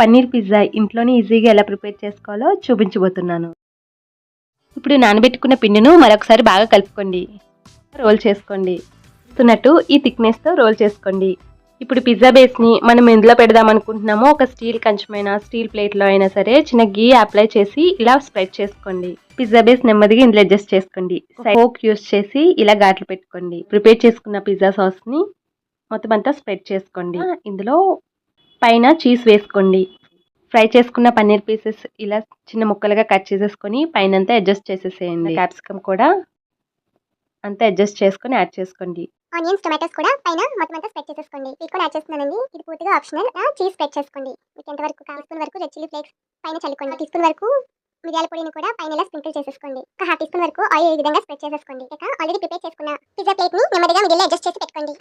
Paneer pizza ఇంట్లోనే ఈజీగా ఎలా ప్రిపేర్ చేసుకోవాలో చూపించబోతున్నాను. ఇప్పుడు నానబెట్టుకున్న పిండిని మరొకసారి బాగా కలుపుకోండి. రోల్ చేసుకోండి. చూస్తున్నట్టు ఈ థిక్నెస్తో రోల్ చేసుకోండి. ఇప్పుడు పిజ్జా బేస్ని మనం ఎందులో పెడదాం అనుకుంటున్నామో ఒక స్టీల్ కంచమైనా స్టీల్ ప్లేట్లో అయినా సరే చిన్న గీ అప్లై చేసి ఇలా స్ప్రెడ్ చేసుకోండి. పిజ్జా బేస్ నెమ్మదిగా ఇందులో అడ్జస్ట్ చేసుకోండి. ఫోక్ యూస్ చేసి ఇలా ఘాట్లు పెట్టుకోండి. ప్రిపేర్ చేసుకున్న పిజ్జా సాస్ని మొత్తం అంతా స్ప్రెడ్ చేసుకోండి. ఇందులో పైన చీజ్ వేసుకోండి. ఫ్రై చేసుకున్న పన్నీర్ పీసెస్ ఇలా చిన్న ముక్కలుగా కట్ చేసేసుకొని పైన అంతా అడ్జస్ట్ చేసేసేయండి. క్యాప్సికమ్ కూడా అంతా అడ్జస్ట్ చేసుకొని యాడ్ చేసుకోండి. ఆనియన్స్ టొమాటోస్ కూడా పైన మొత్తం అంతా స్ప్రెడ్ చేసేసుకోండి. ఇది కూడా యాడ్ చేస్తున్నానండి. ఇది పూర్తిగా ఆప్షనల్. చీజ్ స్ప్రెడ్ చేసుకోండి. మీకు ఎంతవరకు కావాలి స్పూన్ వరకు రెడ్ చిల్లీ ఫ్లేక్స్ పైన చల్లుకోండి. టీ స్పూన్ వరకు మిరియాల పొడిని కూడా పైన ఇలా స్ప్రింకిల్ చేసేసుకోండి. ఒక హాఫ్ టీ స్పూన్ వరకు ఆయిల్ ఈ విధంగా స్ప్రెడ్ చేసేసుకోండి. ఇక ఆల్రెడీ ప్రిపేర్ చేసుకున్న పిజ్జా ప్లేట్ ని నెమ్మదిగా మిడిల్ లో అడ్జస్ట్ చేసి పెట్టుకోండి.